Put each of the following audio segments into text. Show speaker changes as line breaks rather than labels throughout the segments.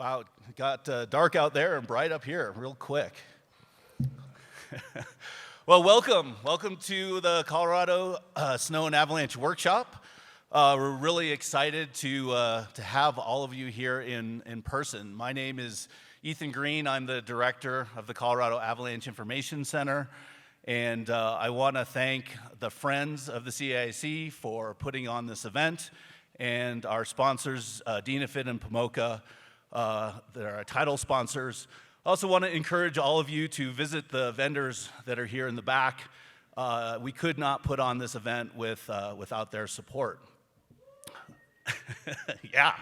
Wow, it got dark out there and bright up here real quick. Well, welcome to the Colorado Snow and Avalanche Workshop. We're really excited to have all of you here in person. My name is Ethan Greene. I'm the director of the Colorado Avalanche Information Center, and I want to thank the Friends of the CAIC for putting on this event, and our sponsors, Dinafit and Pomoka. They're our title sponsors. I also want to encourage all of you to visit the vendors that are here in the back. We could not put on this event without their support. Yeah.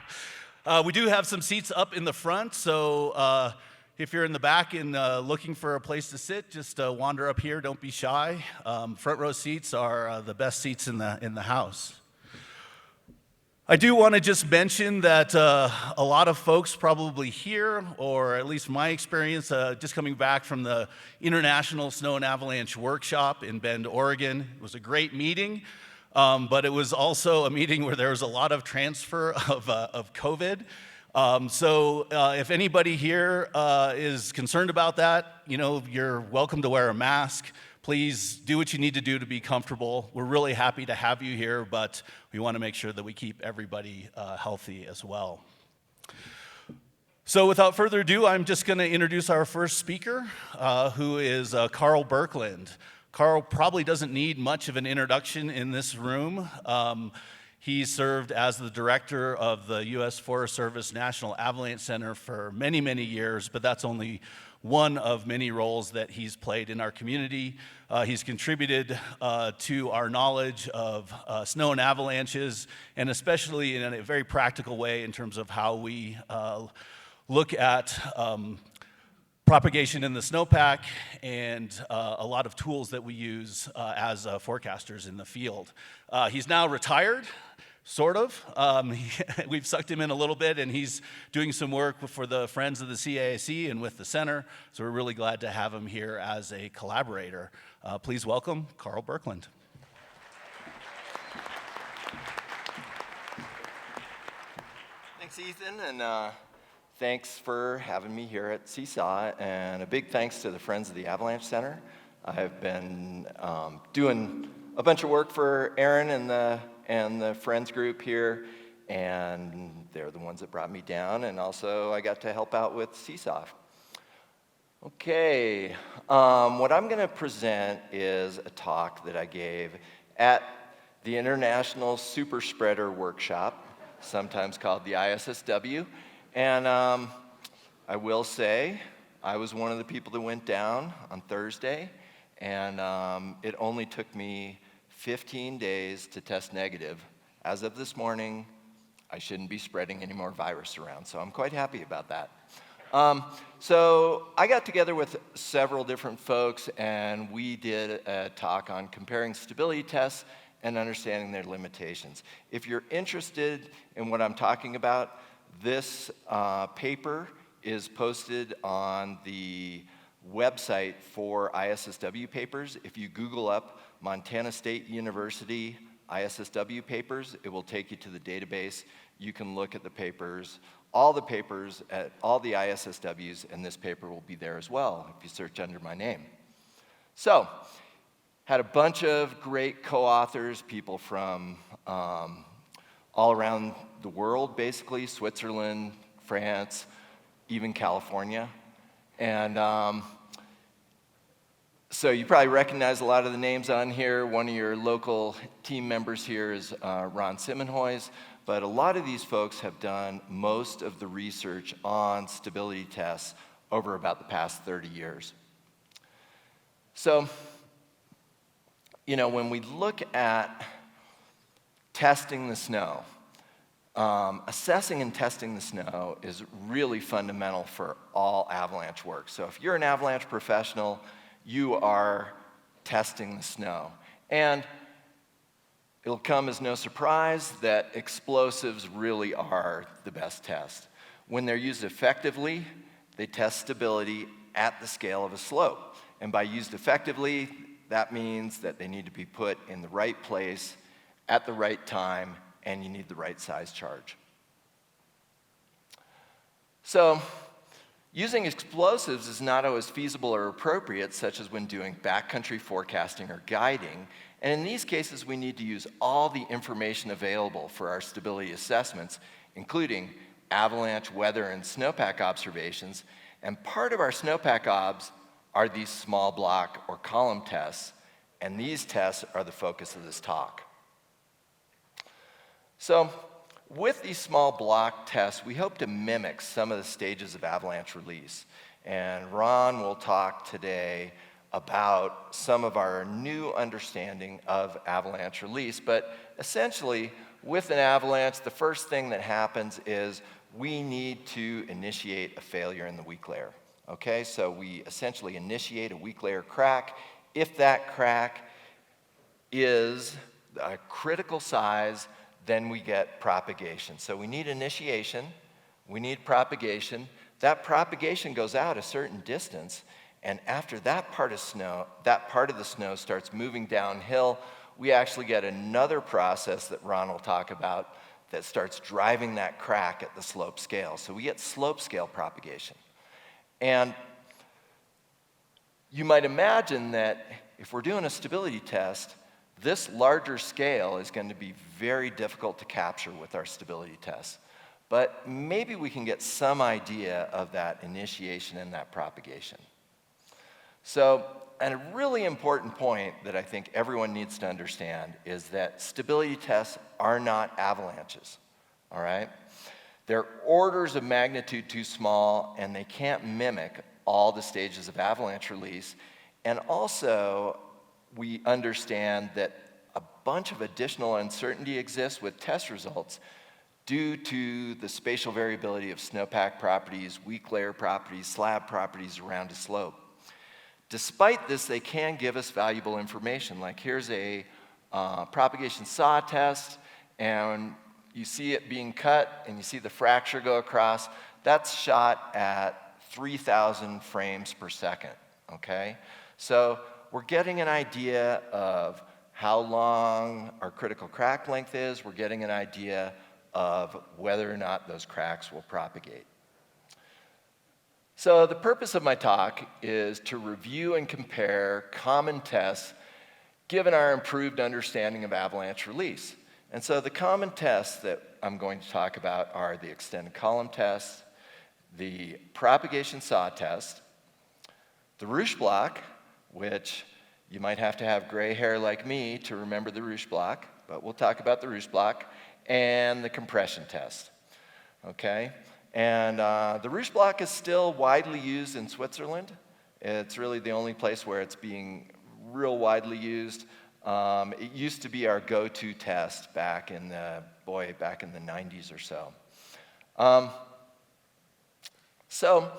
We do have some seats up in the front, so if you're in the back and looking for a place to sit, just wander up here. Don't be shy. Front row seats are the best seats in the house. I do want to just mention that a lot of folks probably here, or at least my experience, just coming back from the International Snow and Avalanche Workshop in Bend, Oregon. It was a great meeting, but it was also a meeting where there was a lot of transfer of COVID. So if anybody here is concerned about that, you're welcome to wear a mask. Please do what you need to do to be comfortable. We're really happy to have you here, but we want to make sure that we keep everybody healthy as well. So without further ado, I'm just going to introduce our first speaker, who is Karl Birkeland. Karl probably doesn't need much of an introduction in this room. He served as the director of the U.S. Forest Service National Avalanche Center for many, many years, but that's only one of many roles that he's played in our community. He's contributed to our knowledge of snow and avalanches, and especially in a very practical way in terms of how we look at propagation in the snowpack and a lot of tools that we use as forecasters in the field. He's now retired. Sort of. We've sucked him in a little bit, and he's doing some work for the Friends of the CAIC and with the center, so we're really glad to have him here as a collaborator. Please welcome Karl Birkeland.
Thanks, Ethan, and thanks for having me here at CSAW, and a big thanks to the Friends of the Avalanche Center. I've been doing a bunch of work for Aaron and the Friends group here, and they're the ones that brought me down, and also I got to help out with CSAW. Okay, what I'm going to present is a talk that I gave at the International Super Spreader Workshop, sometimes called the ISSW, and I will say I was one of the people that went down on Thursday, and it only took me 15 days to test negative. As of this morning, I shouldn't be spreading any more virus around, so I'm quite happy about that. So I got together with several different folks, and we did a talk on comparing stability tests and understanding their limitations. If you're interested in what I'm talking about, this paper is posted on the website for ISSW papers. If you Google up Montana State University ISSW papers, it will take you to the database. You can look at the papers, all the papers at all the ISSWs, and this paper will be there as well if you search under my name. So, had a bunch of great co-authors, people from all around the world, basically, Switzerland, France, even California. And so you probably recognize a lot of the names on here. One of your local team members here is Ron Simonhoys, but a lot of these folks have done most of the research on stability tests over about the past 30 years. So, when we look at testing the snow, assessing and testing the snow is really fundamental for all avalanche work. So if you're an avalanche professional, you are testing the snow. And it'll come as no surprise that explosives really are the best test. When they're used effectively, they test stability at the scale of a slope. And by used effectively, that means that they need to be put in the right place at the right time, and you need the right size charge. So using explosives is not always feasible or appropriate, such as when doing backcountry forecasting or guiding. And in these cases, we need to use all the information available for our stability assessments, including avalanche, weather, and snowpack observations. And part of our snowpack obs are these small block or column tests, and these tests are the focus of this talk. So, with these small block tests, we hope to mimic some of the stages of avalanche release. And Ron will talk today about some of our new understanding of avalanche release. But essentially, with an avalanche, the first thing that happens is we need to initiate a failure in the weak layer. Okay, so we essentially initiate a weak layer crack. If that crack is a critical size, then we get propagation. So we need initiation, we need propagation. That propagation goes out a certain distance, and after that part of the snow starts moving downhill, we actually get another process that Ron will talk about that starts driving that crack at the slope scale. So we get slope scale propagation. And you might imagine that if we're doing a stability test, this larger scale is going to be very difficult to capture with our stability tests. But maybe we can get some idea of that initiation and that propagation. So, and a really important point that I think everyone needs to understand is that stability tests are not avalanches, all right? They're orders of magnitude too small, and they can't mimic all the stages of avalanche release. And also, we understand that a bunch of additional uncertainty exists with test results due to the spatial variability of snowpack properties, weak layer properties, slab properties around a slope. Despite this, they can give us valuable information. Like here's a propagation saw test, and you see it being cut, and you see the fracture go across. That's shot at 3,000 frames per second, okay? So we're getting an idea of how long our critical crack length is. We're getting an idea of whether or not those cracks will propagate. So the purpose of my talk is to review and compare common tests given our improved understanding of avalanche release. And so the common tests that I'm going to talk about are the extended column test, the propagation saw test, the Roosh block, which you might have to have gray hair like me to remember the Roosh block, but we'll talk about the Roosh block, and the compression test, okay? And the Roosh block is still widely used in Switzerland. It's really the only place where it's being real widely used. It used to be our go-to test back in the 90s or so. So,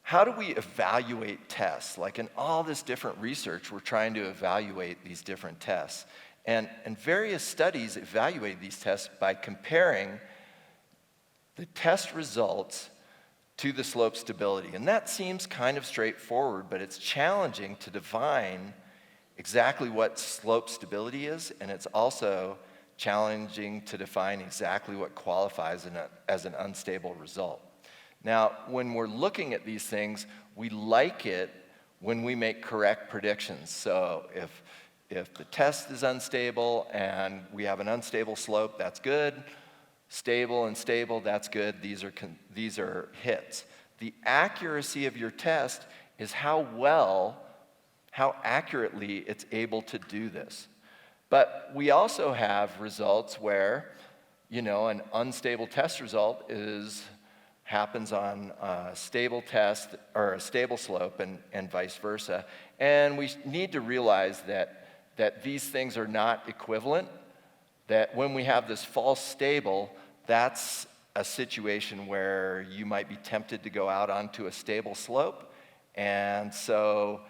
how do we evaluate tests? Like in all this different research, we're trying to evaluate these different tests. And various studies evaluate these tests by comparing the test results to the slope stability. And that seems kind of straightforward, but it's challenging to define exactly what slope stability is, and it's also challenging to define exactly what qualifies as an unstable result. Now, when we're looking at these things, we like it when we make correct predictions. So if the test is unstable and we have an unstable slope, that's good. Stable and stable, that's good. These are hits. The accuracy of your test is how accurately it's able to do this. But we also have results where, an unstable test result happens on a stable test or a stable slope and vice versa. And we need to realize that these things are not equivalent, that when we have this false stable, that's a situation where you might be tempted to go out onto a stable slope. And so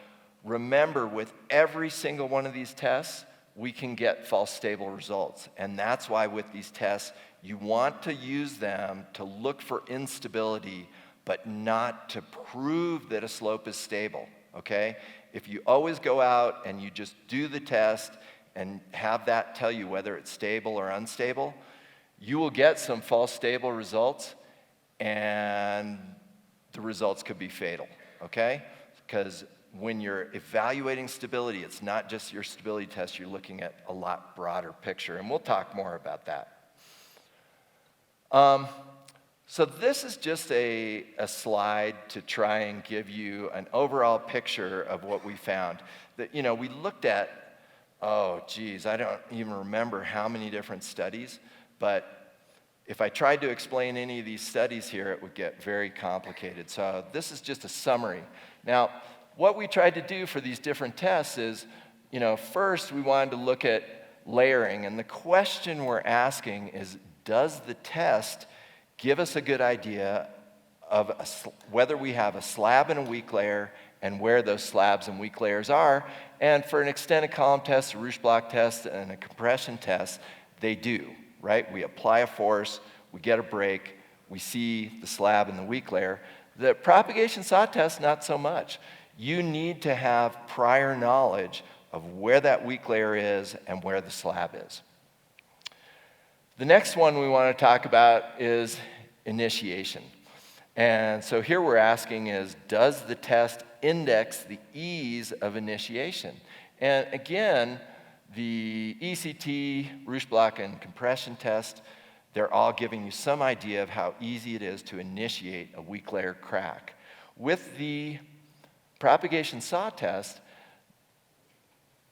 remember, with every single one of these tests, we can get false stable results. And that's why with these tests, you want to use them to look for instability, but not to prove that a slope is stable, okay? If you always go out and you just do the test and have that tell you whether it's stable or unstable, you will get some false stable results, and the results could be fatal, okay? Because when you're evaluating stability, it's not just your stability test, you're looking at a lot broader picture, and we'll talk more about that. So this is just a slide to try and give you an overall picture of what we found. That, you know, we looked at, oh geez, I don't even remember how many different studies, but if I tried to explain any of these studies here, it would get very complicated. So this is just a summary. Now, what we tried to do for these different tests is, you know, first we wanted to look at layering, and the question we're asking is, does the test give us a good idea of whether we have a slab and a weak layer and where those slabs and weak layers are? And for an extended column test, a Roosh block test, and a compression test, they do, right? We apply a force, we get a break, we see the slab and the weak layer. The propagation saw test, not so much. You need to have prior knowledge of where that weak layer is and where the slab is. The next one we want to talk about is initiation. And so here we're asking is, does the test index the ease of initiation? And again, the ECT, Roosh block, and compression test, they're all giving you some idea of how easy it is to initiate a weak layer crack. With the propagation saw test,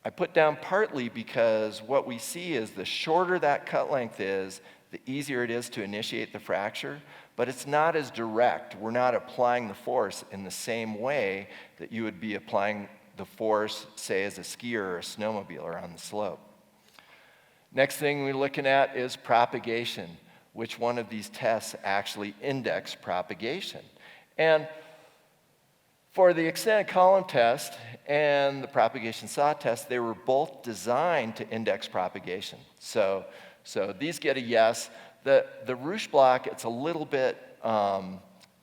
I put down partly because what we see is the shorter that cut length is, the easier it is to initiate the fracture, but it's not as direct. We're not applying the force in the same way that you would be applying the force, say, as a skier or a snowmobiler on the slope. Next thing we're looking at is propagation. Which one of these tests actually index propagation? And for the extended column test and the propagation saw test, they were both designed to index propagation. So these get a yes. The Roosh block, it's a little bit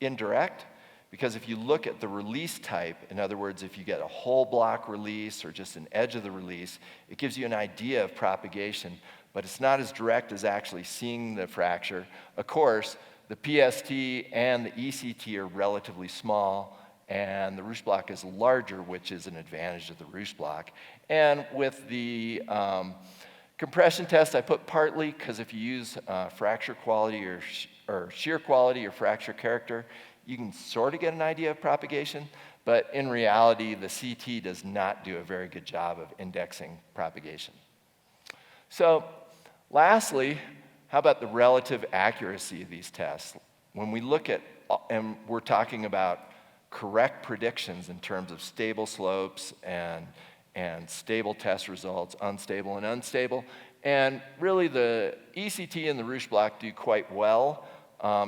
indirect, because if you look at the release type, in other words, if you get a whole block release or just an edge of the release, it gives you an idea of propagation, but it's not as direct as actually seeing the fracture. Of course, the PST and the ECT are relatively small, and the Roosh block is larger, which is an advantage of the Roosh block. And with the compression test, I put partly, because if you use fracture quality or shear quality or fracture character, you can sort of get an idea of propagation, but in reality, the CT does not do a very good job of indexing propagation. So lastly, how about the relative accuracy of these tests? When we look at, and we're talking about correct predictions in terms of stable slopes and stable test results, unstable and unstable, and really the ECT and the Roosh block do quite well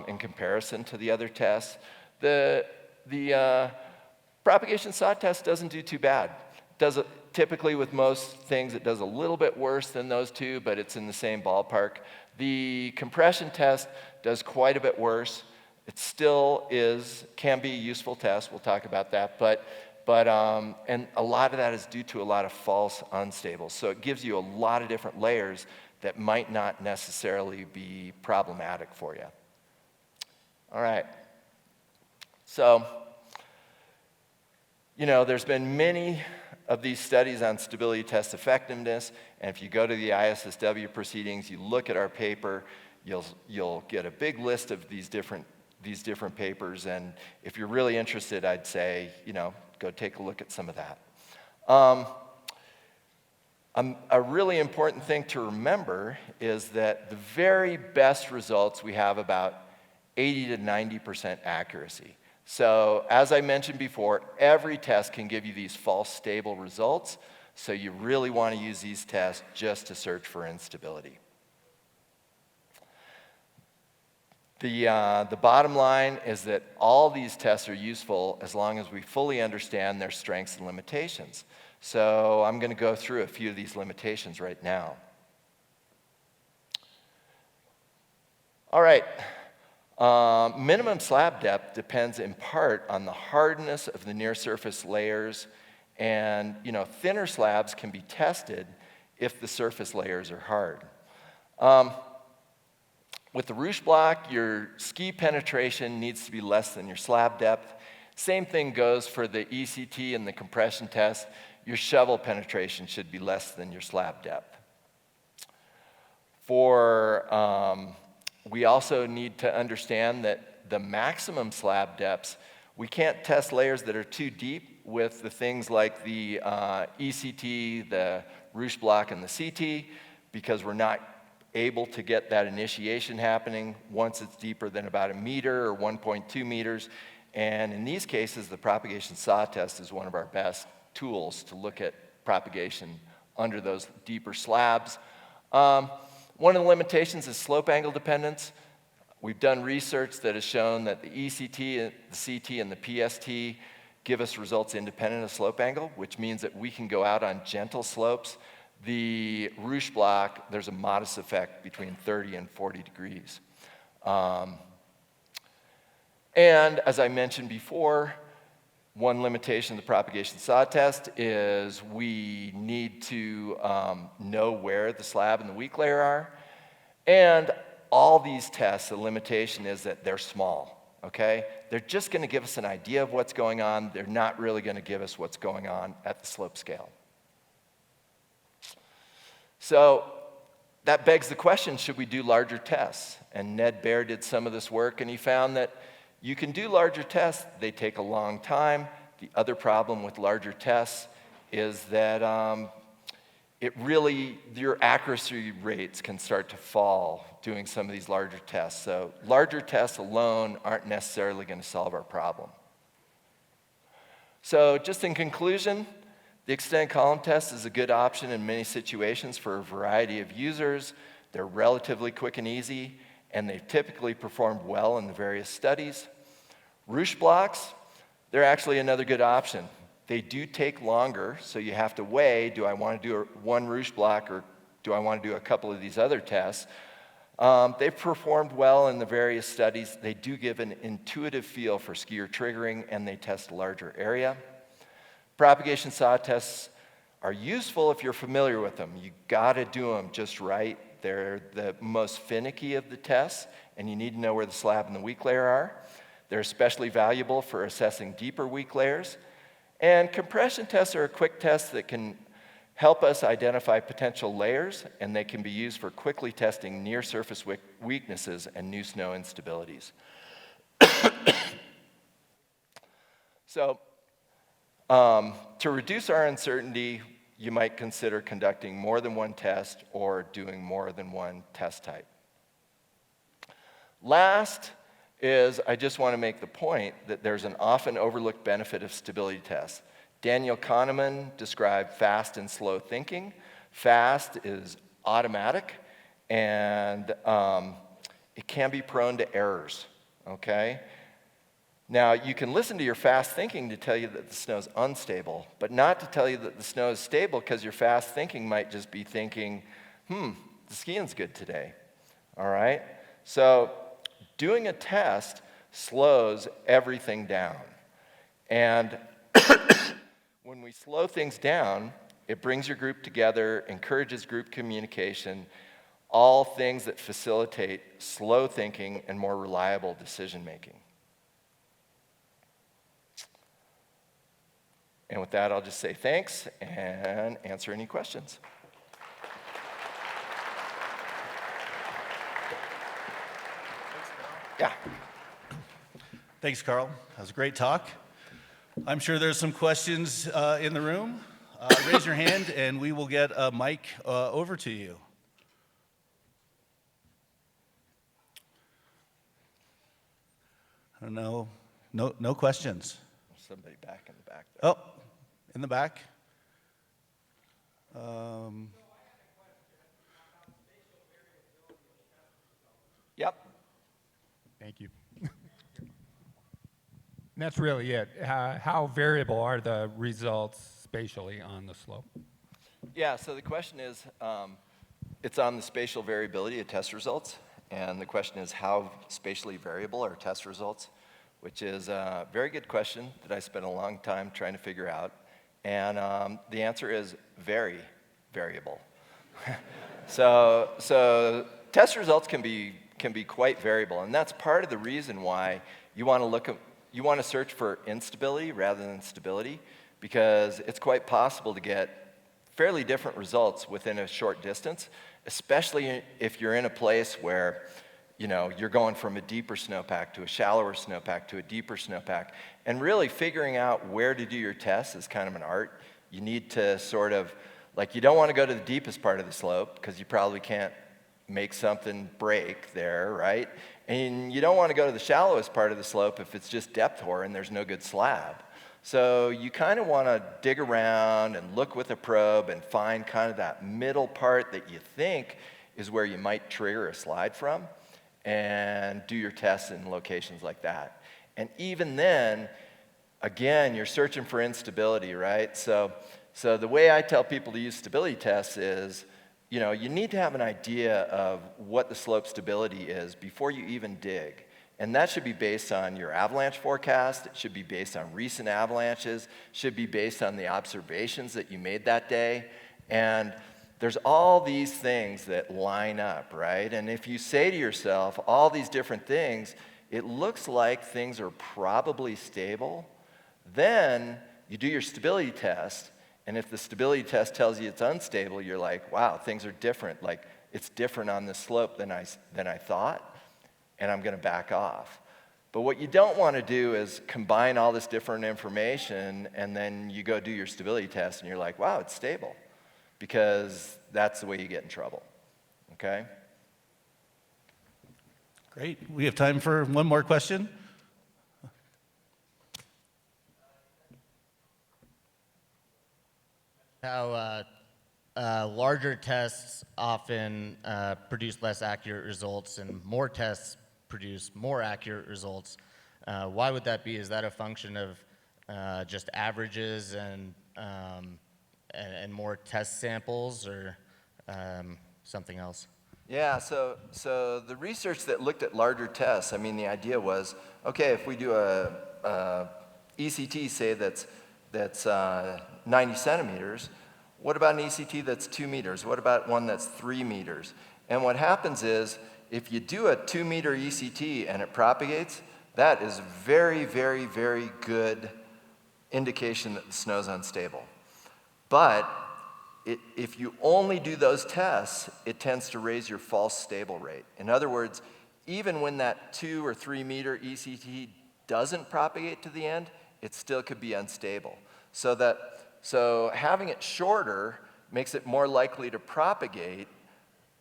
in comparison to the other tests. The propagation saw test doesn't do too bad. Typically with most things, it does a little bit worse than those two, but it's in the same ballpark. The compression test does quite a bit worse. It still can be a useful test. We'll talk about that, but and a lot of that is due to a lot of false unstables. So it gives you a lot of different layers that might not necessarily be problematic for you. All right. So, you know, there's been many of these studies on stability test effectiveness, and if you go to the ISSW proceedings, you look at our paper, you'll get a big list of these different papers, and if you're really interested, I'd say, you know, go take a look at some of that. A really important thing to remember is that the very best results, we have about 80 to 90% accuracy. So as I mentioned before, every test can give you these false stable results, so you really want to use these tests just to search for instability. The bottom line is that all these tests are useful as long as we fully understand their strengths and limitations. So I'm going to go through a few of these limitations right now. All right. Minimum slab depth depends in part on the hardness of the near surface layers, and thinner slabs can be tested if the surface layers are hard. With the roosh block, your ski penetration needs to be less than your slab depth. Same thing goes for the ECT and the compression test. Your shovel penetration should be less than your slab depth. We also need to understand that the maximum slab depths, we can't test layers that are too deep with the things like the ECT, the roosh block, and the CT, because we're not able to get that initiation happening once it's deeper than about 1 meter or 1.2 meters. And in these cases, the propagation SAW test is one of our best tools to look at propagation under those deeper slabs. One of the limitations is slope angle dependence. We've done research that has shown that the ECT, the CT, and the PST give us results independent of slope angle, which means that we can go out on gentle slopes. The roosh block, there's a modest effect between 30 and 40 degrees. And as I mentioned before, one limitation of the propagation SAW test is we need to know where the slab and the weak layer are. And all these tests, the limitation is that they're small, okay? They're just going to give us an idea of what's going on. They're not really going to give us what's going on at the slope scale. So that begs the question, should we do larger tests? And Ned Baer did some of this work, and he found that you can do larger tests. They take a long time. The other problem with larger tests is that your accuracy rates can start to fall doing some of these larger tests. So larger tests alone aren't necessarily going to solve our problem. So just in conclusion, the extended column test is a good option in many situations for a variety of users. They're relatively quick and easy, and they've typically performed well in the various studies. Roosh blocks, they're actually another good option. They do take longer, so you have to weigh, do I want to do one roosh block or do I want to do a couple of these other tests? They've performed well in the various studies. They do give an intuitive feel for skier triggering, and they test a larger area. Propagation SAW tests are useful if you're familiar with them. You gotta do them just right. They're the most finicky of the tests, and you need to know where the slab and the weak layer are. They're especially valuable for assessing deeper weak layers. And compression tests are a quick test that can help us identify potential layers, and they can be used for quickly testing near surface weaknesses and new snow instabilities. So, to reduce our uncertainty, you might consider conducting more than one test or doing more than one test type. Last is I just want to make the point that there's an often overlooked benefit of stability tests. Daniel Kahneman described fast and slow thinking. Fast is automatic, and it can be prone to errors, okay? Now, you can listen to your fast thinking to tell you that the snow is unstable, but not to tell you that the snow is stable, because your fast thinking might just be thinking, the skiing's good today, all right? So doing a test slows everything down. And when we slow things down, it brings your group together, encourages group communication, all things that facilitate slow thinking and more reliable decision making. And with that, I'll just say thanks and answer any questions. Yeah.
Thanks, Karl. That was a great talk. I'm sure there's some questions in the room. Raise your hand, and we will get a mic over to you. I don't know. No questions.
Somebody back in the back there.
Oh, in the back.
Yep.
Thank you. And that's really it. How variable are the results spatially on the slope?
Yeah, so the question is, it's on the spatial variability of test results, and the question is how spatially variable are test results, which is a very good question that I spent a long time trying to figure out, and the answer is very variable. So test results can be can be quite variable. And that's part of the reason why you want to search for instability rather than stability, because it's quite possible to get fairly different results within a short distance, especially if you're in a place where you're going from a deeper snowpack to a shallower snowpack to a deeper snowpack. And really figuring out where to do your tests is kind of an art. You need to sort of, you don't want to go to the deepest part of the slope because you probably can't make something break there, right? And you don't want to go to the shallowest part of the slope if it's just depth hoar and there's no good slab. So you kind of want to dig around and look with a probe and find kind of that middle part that you think is where you might trigger a slide from, and do your tests in locations like that. And even then, again, you're searching for instability, right? So the way I tell people to use stability tests is, you need to have an idea of what the slope stability is before you even dig. And that should be based on your avalanche forecast. It should be based on recent avalanches. Should be based on the observations that you made that day. And there's all these things that line up, right? And if you say to yourself all these different things, it looks like things are probably stable. Then you do your stability test. And if the stability test tells you it's unstable, you're like, wow, things are different. Like, it's different on this slope than I thought, and I'm going to back off. But what you don't want to do is combine all this different information, and then you go do your stability test, and you're like, wow, it's stable, because that's the way you get in trouble, okay?
Great. We have time for one more question.
How larger tests often produce less accurate results, and more tests produce more accurate results. Why would that be? Is that a function of just averages and more test samples, or something else?
Yeah, so the research that looked at larger tests, I mean, the idea was, okay, if we do a ECT, say that's 90 centimeters, what about an ECT that's 2 meters? What about one that's 3 meters? And what happens is, if you do a 2-meter ECT and it propagates, that is very, very, very good indication that the snow's unstable. But if you only do those tests, it tends to raise your false stable rate. In other words, even when that 2 or 3 meter ECT doesn't propagate to the end, it still could be unstable. So having it shorter makes it more likely to propagate,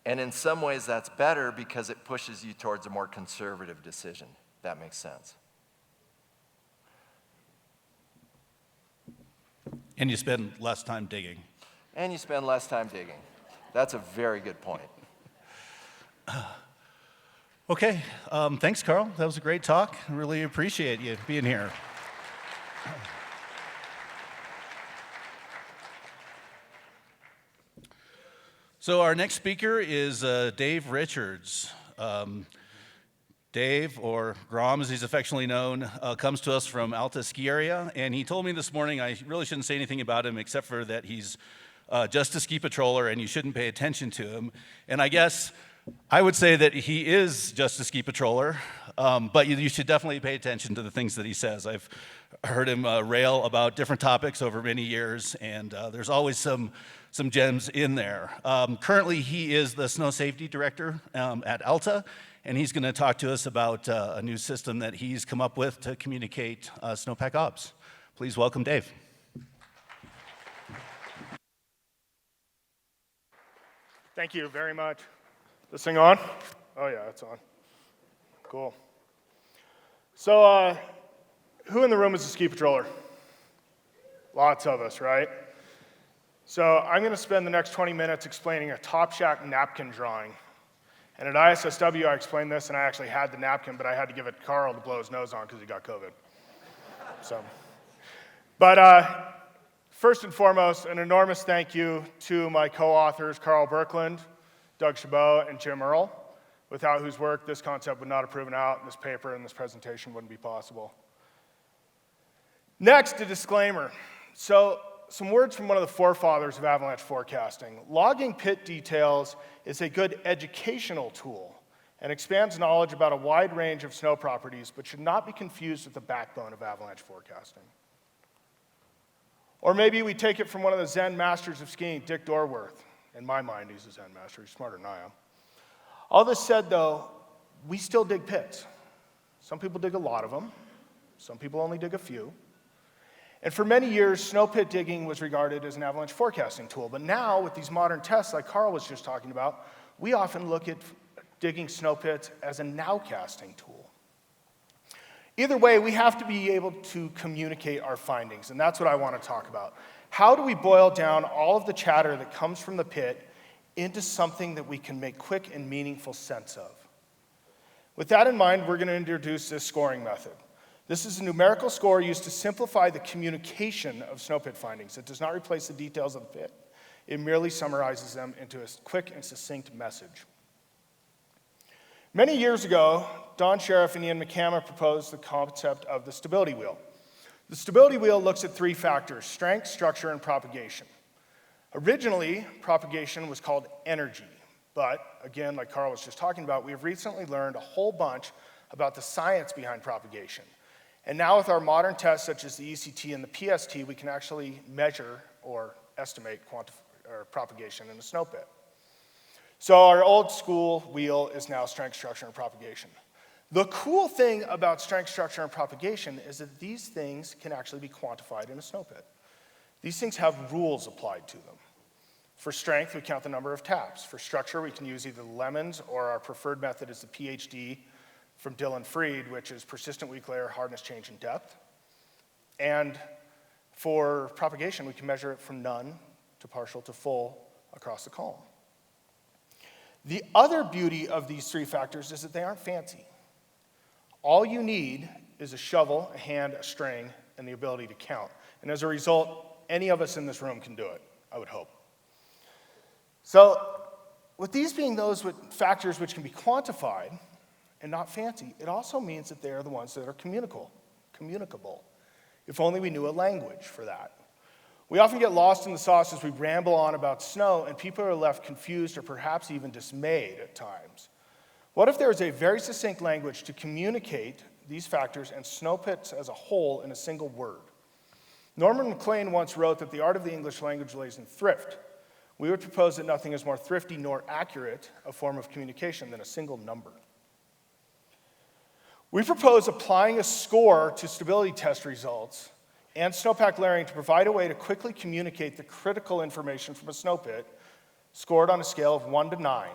and in some ways that's better because it pushes you towards a more conservative decision. That makes sense.
And you spend less time digging.
And you spend less time digging. That's a very good point.
Okay, thanks, Karl. That was a great talk. I really appreciate you being here. So our next speaker is DaveRichards. Dave, or Grom as he's affectionately known, comes to us from Alta Ski Area, and he told me this morning I really shouldn't say anything about him except for that he's just a ski patroller and you shouldn't pay attention to him. And I guess I would say that he is just a ski patroller, but you should definitely pay attention to the things that he says. I've heard him rail about different topics over many years, and there's always some gems in there. Currently, he is the snow safety director at Alta, and he's going to talk to us about a new system that he's come up with to communicate snowpack ops. Please welcome Dave.
Thank you very much. This thing on? Oh yeah, it's on. Cool. So, who in the room is a ski patroller? Lots of us, right? So I'm going to spend the next 20 minutes explaining a Top Shack napkin drawing. And at ISSW, I explained this, and I actually had the napkin, but I had to give it to Karl to blow his nose on because he got COVID. But first and foremost, an enormous thank you to my co-authors, Karl Birkeland, Doug Chabot, and Jim Earle, without whose work this concept would not have proven out, and this paper and this presentation wouldn't be possible. Next, a disclaimer. So, some words from one of the forefathers of avalanche forecasting. Logging pit details is a good educational tool and expands knowledge about a wide range of snow properties, but should not be confused with the backbone of avalanche forecasting. Or maybe we take it from one of the Zen masters of skiing, Dick Dorworth. In my mind, he's a Zen master. He's smarter than I am. All this said, though, we still dig pits. Some people dig a lot of them. Some people only dig a few. And for many years, snow pit digging was regarded as an avalanche forecasting tool. But now, with these modern tests like Karl was just talking about, we often look at digging snow pits as a nowcasting tool. Either way, we have to be able to communicate our findings, and that's what I want to talk about. How do we boil down all of the chatter that comes from the pit into something that we can make quick and meaningful sense of? With that in mind, we're going to introduce this scoring method. This is a numerical score used to simplify the communication of snow pit findings. It does not replace the details of the pit. It merely summarizes them into a quick and succinct message. Many years ago, Don Sheriff and Ian McCammon proposed the concept of the stability wheel. The stability wheel looks at three factors: strength, structure, and propagation. Originally, propagation was called energy, but again, like Karl was just talking about, we have recently learned a whole bunch about the science behind propagation. And now with our modern tests, such as the ECT and the PST, we can actually measure or estimate propagation in a snow pit. So our old school wheel is now strength, structure, and propagation. The cool thing about strength, structure, and propagation is that these things can actually be quantified in a snow pit. These things have rules applied to them. For strength, we count the number of taps. For structure, we can use either lemons or our preferred method is the PhD from Dylan Freed, which is persistent weak layer hardness change in depth. And for propagation, we can measure it from none to partial to full across the column. The other beauty of these three factors is that they aren't fancy. All you need is a shovel, a hand, a string, and the ability to count. And as a result, any of us in this room can do it, I would hope. So, with these being those factors which can be quantified and not fancy, it also means that they are the ones that are communicable. If only we knew a language for that. We often get lost in the sauce as we ramble on about snow, and people are left confused or perhaps even dismayed at times. What if there was a very succinct language to communicate these factors and snow pits as a whole in a single word? Norman Maclean once wrote that the art of the English language lays in thrift. We would propose that nothing is more thrifty nor accurate a form of communication than a single number. We propose applying a score to stability test results and snowpack layering to provide a way to quickly communicate the critical information from a snow pit, scored on a scale of 1 to 9.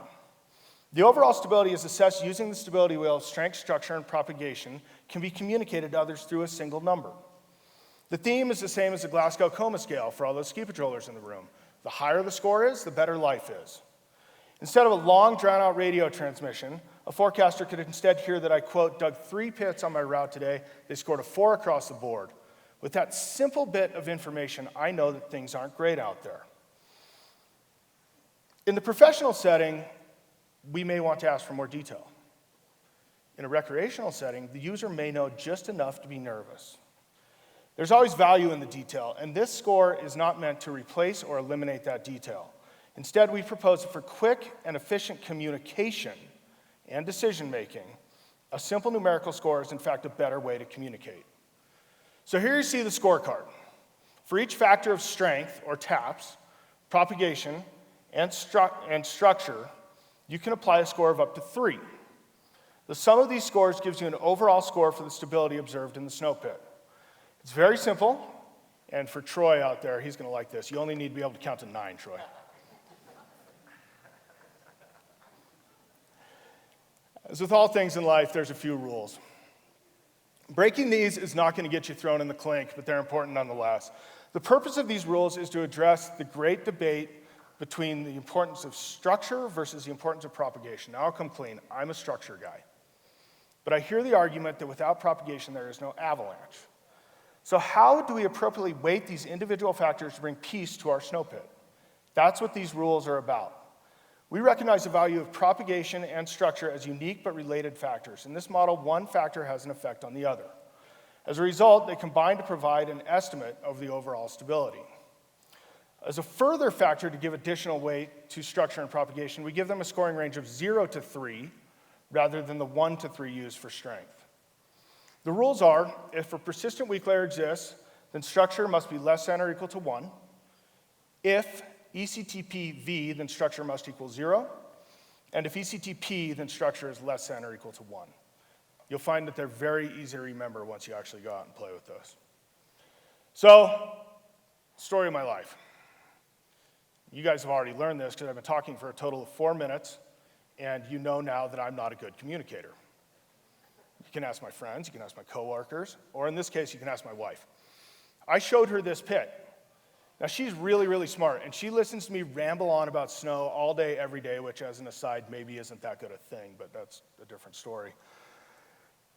The overall stability is assessed using the stability wheel of strength, structure, and propagation can be communicated to others through a single number. The theme is the same as the Glasgow Coma scale for all those ski patrollers in the room. The higher the score is, the better life is. Instead of a long, drawn-out radio transmission, a forecaster could instead hear that I, quote, dug 3 pits on my route today. They scored a 4 across the board. With that simple bit of information, I know that things aren't great out there. In the professional setting, we may want to ask for more detail. In a recreational setting, the user may know just enough to be nervous. There's always value in the detail, and this score is not meant to replace or eliminate that detail. Instead, we propose that for quick and efficient communication and decision-making, a simple numerical score is in fact a better way to communicate. So here you see the scorecard. For each factor of strength, or taps, propagation, and structure, you can apply a score of up to 3. The sum of these scores gives you an overall score for the stability observed in the snow pit. It's very simple, and for Troy out there, he's going to like this. You only need to be able to count to 9, Troy. As with all things in life, there's a few rules. Breaking these is not going to get you thrown in the clink, but they're important nonetheless. The purpose of these rules is to address the great debate between the importance of structure versus the importance of propagation. Now I'll come clean. I'm a structure guy. But I hear the argument that without propagation, there is no avalanche. So how do we appropriately weight these individual factors to bring peace to our snow pit? That's what these rules are about. We recognize the value of propagation and structure as unique but related factors. In this model, one factor has an effect on the other. As a result, they combine to provide an estimate of the overall stability. As a further factor to give additional weight to structure and propagation, we give them a scoring range of 0 to 3 rather than the 1 to 3 used for strength. The rules are, if a persistent weak layer exists, then structure must be less than or equal to 1. If ECTP-V, then structure must equal 0. And if ECTP, then structure is less than or equal to 1. You'll find that they're very easy to remember once you actually go out and play with those. So, story of my life. You guys have already learned this because I've been talking for a total of 4 minutes, and you know now that I'm not a good communicator. You can ask my friends, you can ask my coworkers, or in this case, you can ask my wife. I showed her this pit. Now, she's really, really smart, and she listens to me ramble on about snow all day, every day, which, as an aside, maybe isn't that good a thing, but that's a different story.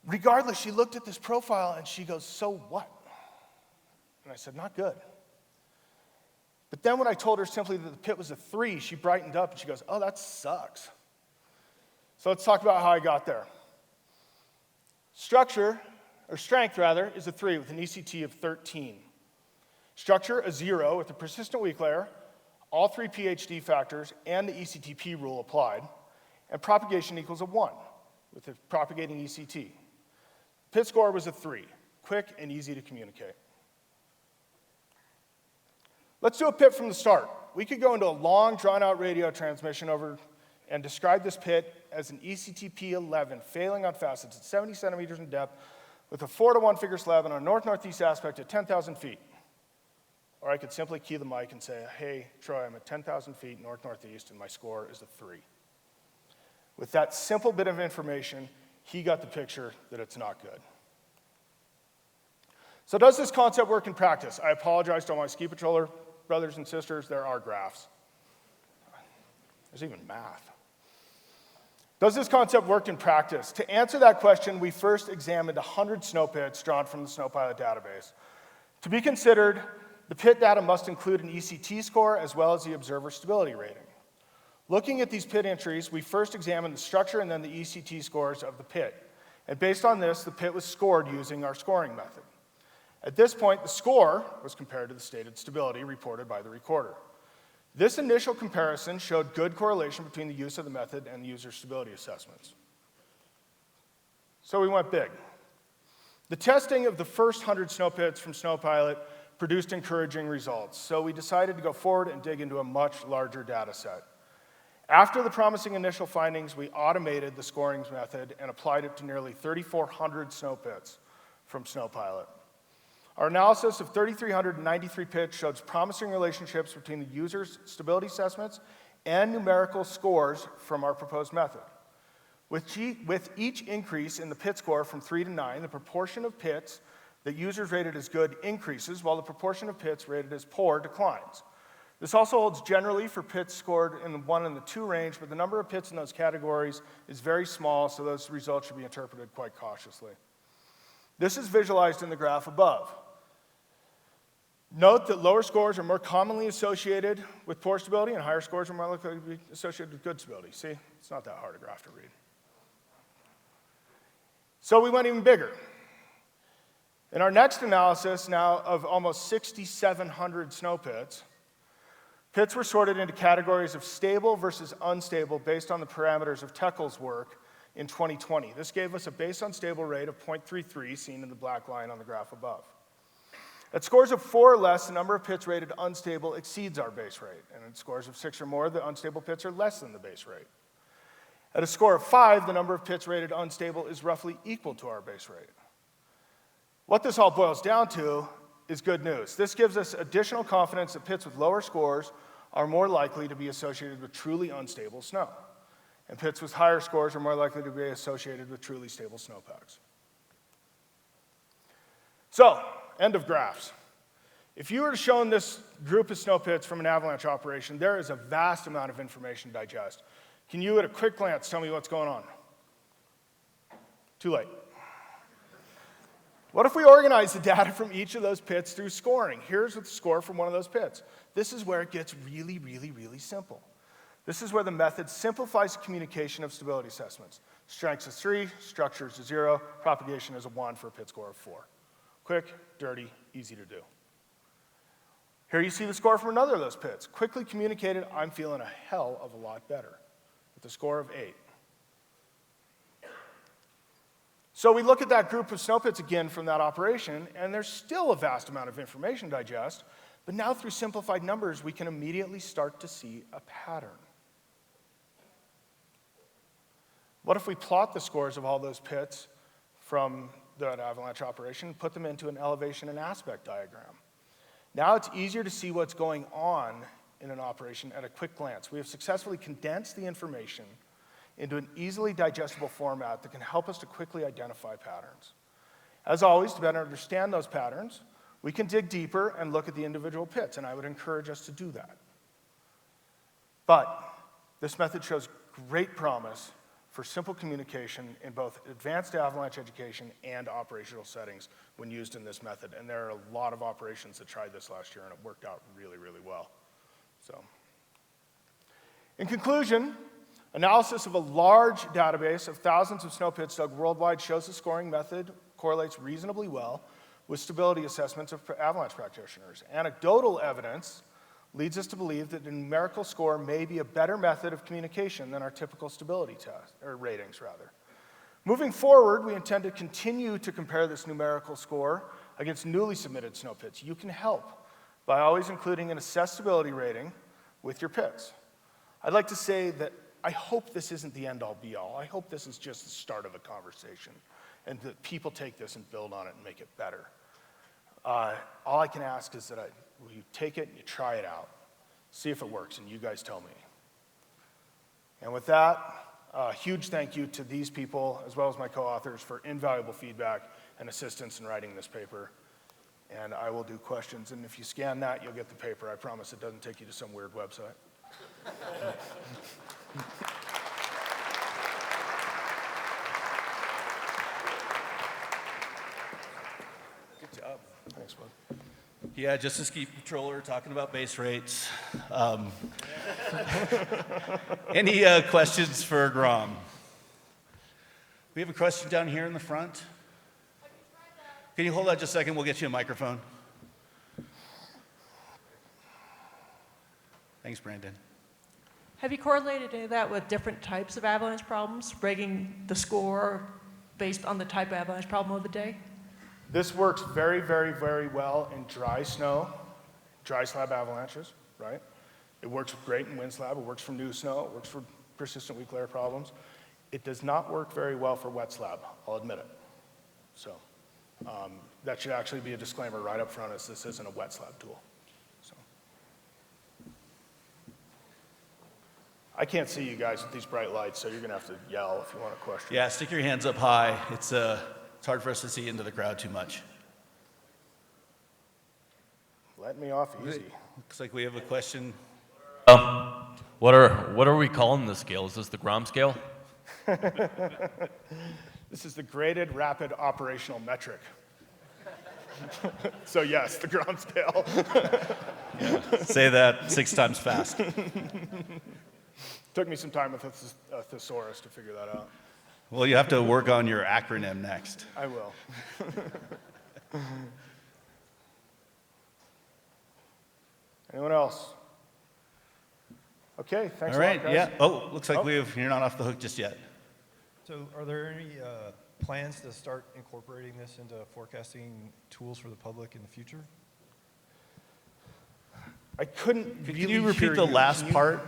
Regardless, she looked at this profile, and she goes, so what? And I said, not good. But then when I told her simply that the pit was a 3, she brightened up, and she goes, oh, that sucks. So let's talk about how I got there. Strength, is a 3 with an ECT of 13. Structure, a 0 with a persistent weak layer, all 3 PhD factors, and the ECTP rule applied. And propagation equals a 1 with a propagating ECT. Pit score was a 3, quick and easy to communicate. Let's do a pit from the start. We could go into a long, drawn-out radio transmission over and describe this pit as an ECTP-11 failing on facets at 70 centimeters in depth with a 4-to-1 figure slab on a north-northeast aspect at 10,000 feet. Or I could simply key the mic and say, hey, Troy, I'm at 10,000 feet north-northeast, and my score is a 3. With that simple bit of information, he got the picture that it's not good. So does this concept work in practice? I apologize to all my ski patroller brothers and sisters. There are graphs. There's even math. Does this concept work in practice? To answer that question, we first examined 100 snow pits drawn from the SnowPilot database. To be considered, the pit data must include an ECT score as well as the observer stability rating. Looking at these pit entries, we first examined the structure and then the ECT scores of the pit. And based on this, the pit was scored using our scoring method. At this point, the score was compared to the stated stability reported by the recorder. This initial comparison showed good correlation between the use of the method and the user stability assessments. So we went big. The testing of the first 100 snow pits from SnowPilot produced encouraging results, so we decided to go forward and dig into a much larger data set. After the promising initial findings, we automated the scoring method and applied it to nearly 3,400 snow pits from SnowPilot. Our analysis of 3,393 pits shows promising relationships between the user's stability assessments and numerical scores from our proposed method. With each increase in the pit score from 3 to 9, the proportion of pits that users rated as good increases, while the proportion of pits rated as poor declines. This also holds generally for pits scored in the 1 and the 2 range, but the number of pits in those categories is very small, so those results should be interpreted quite cautiously. This is visualized in the graph above. Note that lower scores are more commonly associated with poor stability, and higher scores are more likely to be associated with good stability. See, it's not that hard a graph to read. So we went even bigger. In our next analysis now of almost 6,700 snow pits, pits were sorted into categories of stable versus unstable based on the parameters of Teckel's work in 2020. This gave us a base unstable rate of 0.33, seen in the black line on the graph above. At scores of 4 or less, the number of pits rated unstable exceeds our base rate, and at scores of 6 or more, the unstable pits are less than the base rate. At a score of 5, the number of pits rated unstable is roughly equal to our base rate. What this all boils down to is good news. This gives us additional confidence that pits with lower scores are more likely to be associated with truly unstable snow, and pits with higher scores are more likely to be associated with truly stable snowpacks. So, end of graphs. If you were to show this group of snow pits from an avalanche operation, there is a vast amount of information to digest. Can you, at a quick glance, tell me what's going on? Too late. What if we organize the data from each of those pits through scoring? Here's the score from one of those pits. This is where it gets really, really, really simple. This is where the method simplifies communication of stability assessments. Strength is 3, structure is a 0, propagation is a 1 for a pit score of 4. Quick, dirty, easy to do. Here you see the score from another of those pits. Quickly communicated, I'm feeling a hell of a lot better, with a score of 8. So we look at that group of snow pits again from that operation, and there's still a vast amount of information to digest, but now through simplified numbers, we can immediately start to see a pattern. What if we plot the scores of all those pits from that avalanche operation and put them into an elevation and aspect diagram? Now it's easier to see what's going on in an operation at a quick glance. We have successfully condensed the information into an easily digestible format that can help us to quickly identify patterns. As always, to better understand those patterns, we can dig deeper and look at the individual pits, and I would encourage us to do that. But this method shows great promise for simple communication in both advanced avalanche education and operational settings when used in this method. And there are a lot of operations that tried this last year, and it worked out really, really well. So, in conclusion, analysis of a large database of thousands of snow pits dug worldwide shows the scoring method correlates reasonably well with stability assessments of avalanche practitioners. Anecdotal evidence leads us to believe that the numerical score may be a better method of communication than our typical stability test, or ratings rather. Moving forward, we intend to continue to compare this numerical score against newly submitted snow pits. You can help by always including an assessed stability rating with your pits. I'd like to say that I hope this isn't the end-all be-all. I hope this is just the start of a conversation and that people take this and build on it and make it better. All I can ask is that you take it and you try it out, see if it works, and you guys tell me. And with that, a huge thank you to these people, as well as my co-authors, for invaluable feedback and assistance in writing this paper. And I will do questions, and if you scan that, you'll get the paper. I promise it doesn't take you to some weird website.
Good job.
Thanks, bud.
Yeah, just a ski patroller talking about base rates. Any questions for Grom? We have a question down here in the front. Can you hold that just a second? We'll get you a microphone. Thanks, Brandon.
Have you correlated any of that with different types of avalanche problems, breaking the score based on the type of avalanche problem of the day?
This works very, very, very well in dry snow, dry slab avalanches, right? It works great in wind slab. It works for new snow. It works for persistent weak layer problems. It does not work very well for wet slab, I'll admit it. So that should actually be a disclaimer right up front, as this isn't a wet slab tool. So I can't see you guys with these bright lights, so you're gonna have to yell if you want a question.
Yeah, stick your hands up high. It's hard for us to see into the crowd too much.
Let me off easy.
Looks like we have a question.
What are we calling this scale? Is this the Grom scale?
This is the graded rapid operational metric. So yes, the Grom scale.
Say that 6 times fast.
Took me some time with a thesaurus to figure that out.
Well, you have to work on your acronym next.
I will. Anyone else? Okay, thanks
All
a
right,
lot, guys.
yeah. Oh, looks like
Oh.
you're not off the hook just yet.
So are there any plans to start incorporating this into forecasting tools for the public in the future?
I couldn't
Could
really
you repeat
hear
the
you.
last
Can you-
part?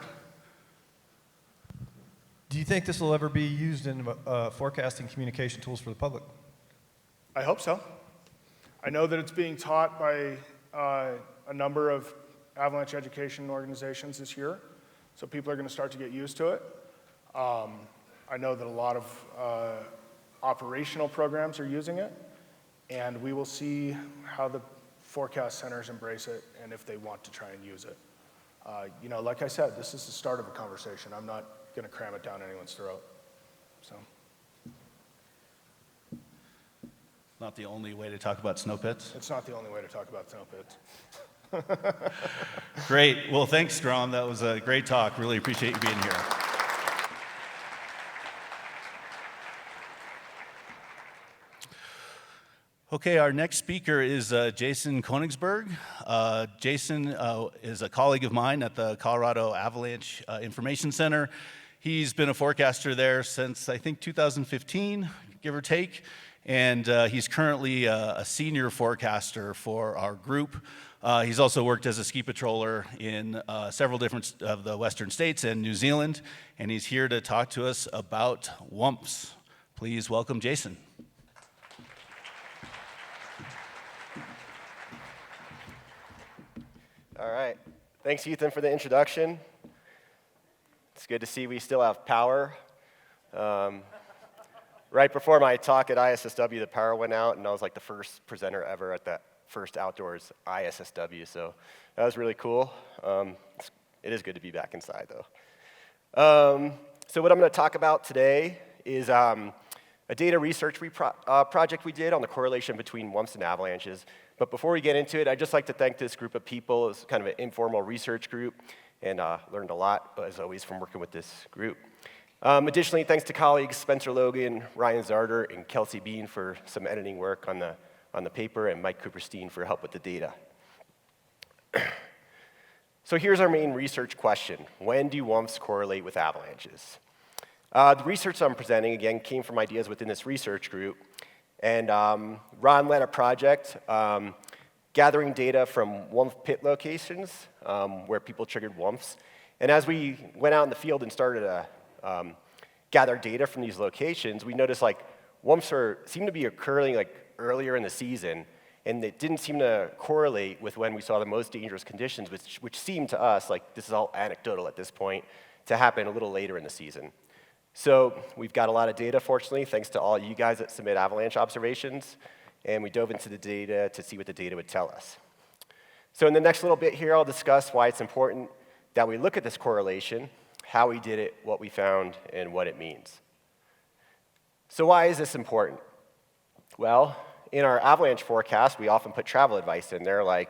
Do you think this will ever be used in forecasting communication tools for the public?
I hope so. I know that it's being taught by a number of avalanche education organizations this year, so people are going to start to get used to it. I know that a lot of operational programs are using it, and we will see how the forecast centers embrace it and if they want to try and use it. You know, like I said, this is the start of a conversation. I'm not going to cram it down anyone's throat. So.
Not the only way to talk about snow pits.
It's not the only way to talk about snow pits.
Great. Well, thanks, Grom. That was a great talk. Really appreciate you being here. Okay, our next speaker is JasonKonigsberg. Jason is a colleague of mine at the Colorado Avalanche Information Center. He's been a forecaster there since, I think, 2015. give or take. And he's currently a senior forecaster for our group. He's also worked as a ski patroller in several different of the western states and New Zealand, and he's here to talk to us about whumpfs. Please welcome Jason.
All right. Thanks, Ethan, for the introduction. It's good to see we still have power. Right before my talk at ISSW, the power went out, and I was like the first presenter ever at that first outdoors ISSW, so that was really cool. It is good to be back inside, though. So what I'm going to talk about today is a data research project we did on the correlation between whumpfs and avalanches. But before we get into it, I'd just like to thank this group of people. It's kind of an informal research group, and learned a lot, as always, from working with this group. Additionally, thanks to colleagues Spencer Logan, Ryan Zarder, and Kelsey Bean for some editing work on the paper, and Mike Cooperstein for help with the data. So here's our main research question. When do whumpfs correlate with avalanches? The research I'm presenting, again, came from ideas within this research group. And Ron led a project gathering data from whumpf pit locations where people triggered whumpfs. And as we went out in the field and started to gather data from these locations, we noticed like whumpfs seem to be occurring like earlier in the season, and it didn't seem to correlate with when we saw the most dangerous conditions, which seemed to us, like this is all anecdotal at this point, to happen a little later in the season. So we've got a lot of data, fortunately, thanks to all you guys that submit avalanche observations, and we dove into the data to see what the data would tell us. So in the next little bit here, I'll discuss why it's important that we look at this correlation, how we did it, what we found, and what it means. So why is this important? Well, in our avalanche forecast, we often put travel advice in there, like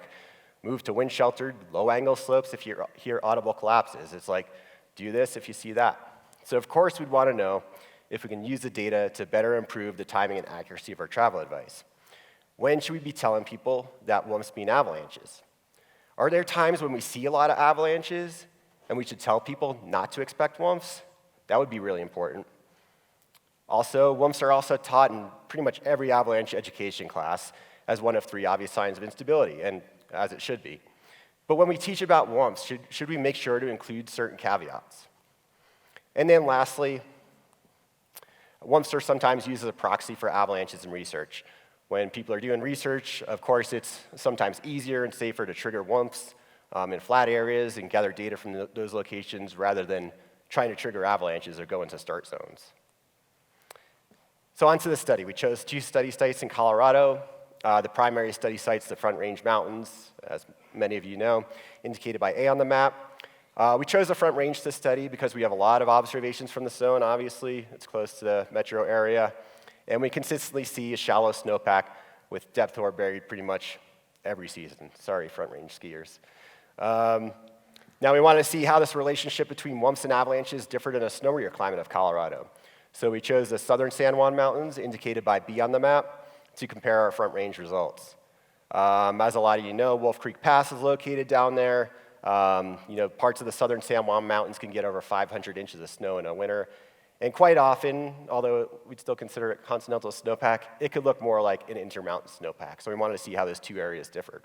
move to wind-sheltered, low-angle slopes if you hear audible collapses. It's like, do this if you see that. So of course, we'd want to know if we can use the data to better improve the timing and accuracy of our travel advice. When should we be telling people that whumpfs mean avalanches? Are there times when we see a lot of avalanches and we should tell people not to expect whumpfs? That would be really important. Also, whumpfs are also taught in pretty much every avalanche education class as one of 3 obvious signs of instability, and as it should be. But when we teach about whumpfs, should we make sure to include certain caveats? And then lastly, whumpfs are sometimes used as a proxy for avalanches in research. When people are doing research, of course, it's sometimes easier and safer to trigger whumpfs in flat areas and gather data from those locations rather than trying to trigger avalanches or go into start zones. So on to the study. We chose 2 study sites in Colorado. The primary study site's the Front Range Mountains, as many of you know, indicated by A on the map. We chose the Front Range to study because we have a lot of observations from the zone, obviously. It's close to the metro area. And we consistently see a shallow snowpack with depth ore buried pretty much every season. Sorry, Front Range skiers. Now we wanted to see how this relationship between whumpfs and avalanches differed in a snowier climate of Colorado. So we chose the southern San Juan Mountains, indicated by B on the map, to compare our Front Range results. As a lot of you know, Wolf Creek Pass is located down there. Parts of the southern San Juan Mountains can get over 500 inches of snow in a winter. And quite often, although we'd still consider it continental snowpack, it could look more like an intermountain snowpack. So we wanted to see how those 2 areas differed.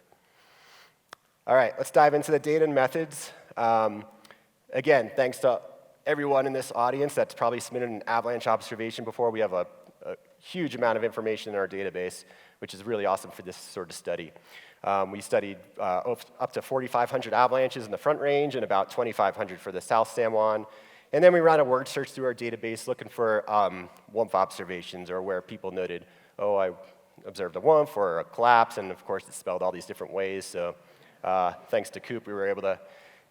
All right, let's dive into the data and methods. Again, thanks to everyone in this audience that's probably submitted an avalanche observation before. We have a huge amount of information in our database, which is really awesome for this sort of study. We studied up to 4,500 avalanches in the Front Range and about 2,500 for the South San Juan. And then we ran a word search through our database looking for whumpf observations or where people noted, oh, I observed a whumpf or a collapse, and of course it's spelled all these different ways. So thanks to Coop, we were able to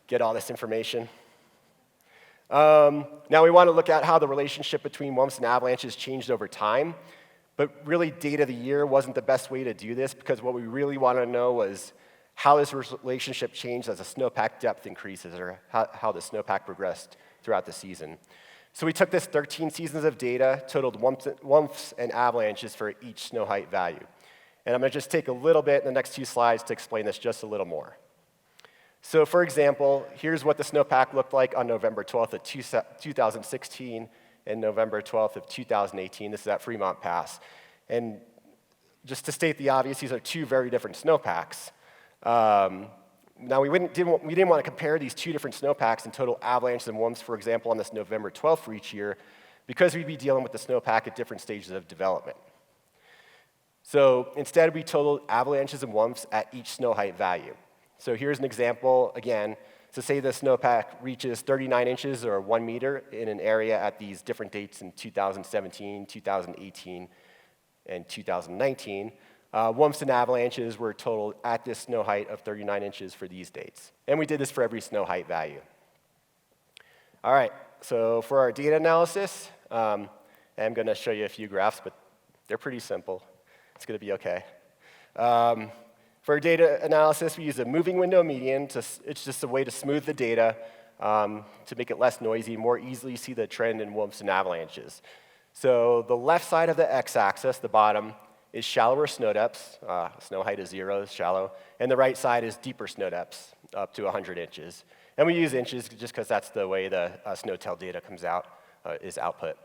get all this information. Now we want to look at how the relationship between whumpfs and avalanches changed over time. But really, date of the year wasn't the best way to do this because what we really wanted to know was how this relationship changed as the snowpack depth increases or how the snowpack progressed throughout the season. So we took this 13 seasons of data, totaled whumpfs and avalanches for each snow height value. And I'm going to just take a little bit in the next 2 slides to explain this just a little more. So for example, here's what the snowpack looked like on November 12th of 2016 and November 12th of 2018. This is at Fremont Pass. And just to state the obvious, these are two very different snowpacks. Now, we didn't want to compare these two different snowpacks in total avalanches and whumps, for example, on this November 12th for each year, because we'd be dealing with the snowpack at different stages of development. So instead, we totaled avalanches and whumps at each snow height value. So here's an example, again, to say the snowpack reaches 39 inches or 1 meter in an area at these different dates in 2017, 2018, and 2019. Whumps and avalanches were totaled at this snow height of 39 inches for these dates. And we did this for every snow height value. All right, so for our data analysis, I'm going to show you a few graphs, but they're pretty simple. It's going to be okay. For our data analysis, we use a moving window median. It's just a way to smooth the data to make it less noisy, more easily see the trend in whumps and avalanches. So the left side of the x-axis, the bottom, is shallower snow depths. Snow height is 0, is shallow. And the right side is deeper snow depths, up to 100 inches. And we use inches just because that's the way the SNOTEL data comes out, is output.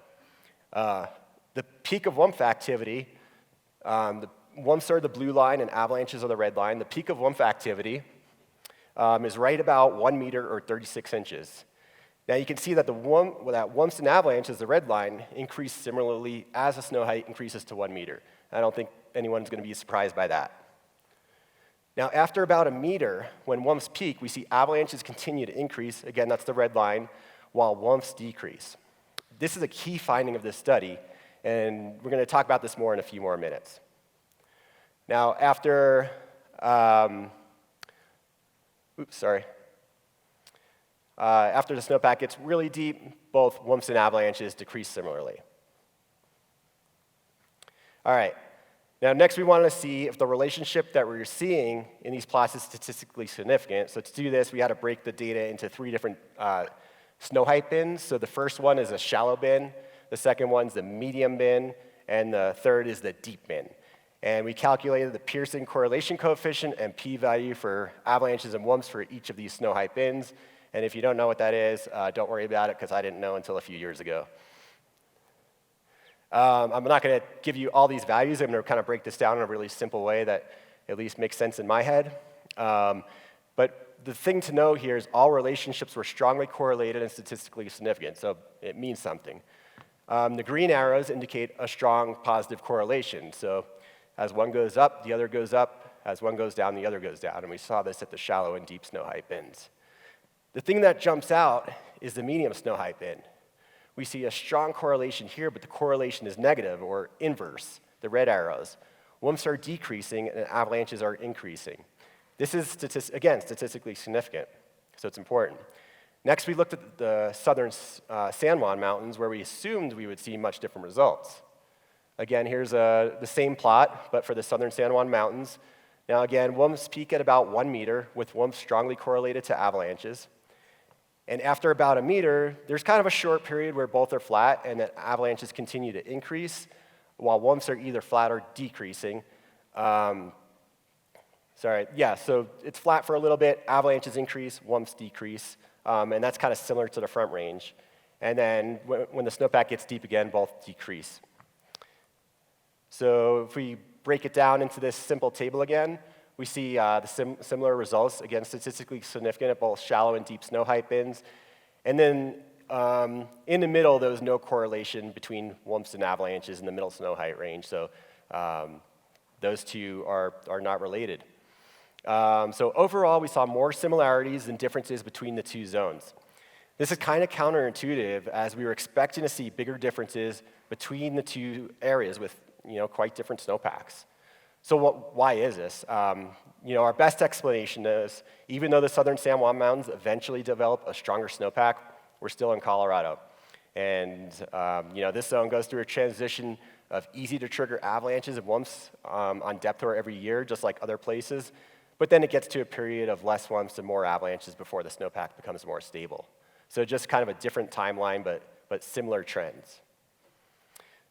The peak of whumph activity, the whumps are the blue line and avalanches are the red line. The peak of whumph activity is right about 1 meter or 36 inches. Now you can see that whumps and avalanches, the red line, increase similarly as the snow height increases to 1 meter. I don't think anyone's going to be surprised by that. Now, after about a meter, when whumps peak, we see avalanches continue to increase. Again, that's the red line, while whumps decrease. This is a key finding of this study, and we're going to talk about this more in a few more minutes. Now, after the snowpack gets really deep, both whumps and avalanches decrease similarly. All right. Now, next we wanted to see if the relationship that we were seeing in these plots is statistically significant. So to do this, we had to break the data into 3 different snow height bins. So the first one is a shallow bin, the second one's the medium bin, and the third is the deep bin. And we calculated the Pearson correlation coefficient and p-value for avalanches and whumps for each of these snow height bins. And if you don't know what that is, don't worry about it, because I didn't know until a few years ago. I'm not going to give you all these values. I'm going to kind of break this down in a really simple way that at least makes sense in my head. But the thing to know here is all relationships were strongly correlated and statistically significant, so it means something. The green arrows indicate a strong positive correlation. So as one goes up, the other goes up. As one goes down, the other goes down. And we saw this at the shallow and deep snow height bins. The thing that jumps out is the medium snow height bin. We see a strong correlation here, but the correlation is negative or inverse, the red arrows. Whumps are decreasing and avalanches are increasing. This is, again, statistically significant, so it's important. Next, we looked at the southern San Juan Mountains, where we assumed we would see much different results. Again, here's the same plot, but for the southern San Juan Mountains. Now again, whumps peak at about 1 meter, with whumps strongly correlated to avalanches. And after about a meter, there's kind of a short period where both are flat and that avalanches continue to increase, while whumps are either flat or decreasing. So it's flat for a little bit, avalanches increase, whumps decrease, and that's kind of similar to the front range. And then when the snowpack gets deep again, both decrease. So if we break it down into this simple table again, we see the similar results, again, statistically significant at both shallow and deep snow height bins. And then in the middle, there was no correlation between whumps and avalanches in the middle snow height range. So those two are not related. So overall, we saw more similarities than differences between the two zones. This is kind of counterintuitive, as we were expecting to see bigger differences between the two areas with quite different snowpacks. So why is this? Our best explanation is, even though the southern San Juan Mountains eventually develop a stronger snowpack, we're still in Colorado. And this zone goes through a transition of easy to trigger avalanches and whumps on depth tour every year, just like other places. But then it gets to a period of less whumps and more avalanches before the snowpack becomes more stable. So just kind of a different timeline, but similar trends.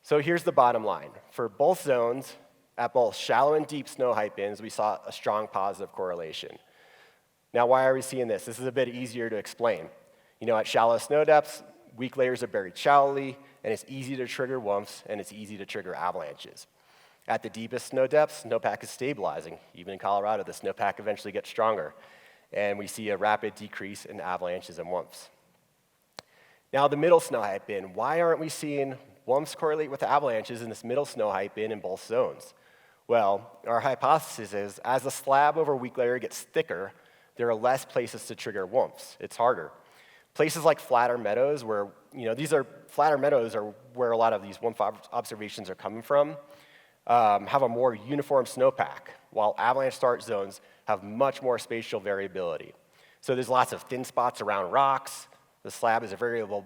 So here's the bottom line. For both zones, at both shallow and deep snow height bins, we saw a strong positive correlation. Now, why are we seeing this? This is a bit easier to explain. At shallow snow depths, weak layers are buried shallowly, and it's easy to trigger whumphs, and it's easy to trigger avalanches. At the deepest snow depths, snowpack is stabilizing. Even in Colorado, the snowpack eventually gets stronger, and we see a rapid decrease in avalanches and whumphs. Now, the middle snow height bin. Why aren't we seeing whumphs correlate with avalanches in this middle snow height bin in both zones? Well, our hypothesis is as the slab over weak layer gets thicker, there are less places to trigger whumphs. It's harder. Places like flatter meadows, where, flatter meadows are where a lot of these whumph observations are coming from, have a more uniform snowpack, while avalanche start zones have much more spatial variability. So there's lots of thin spots around rocks. The slab is a variable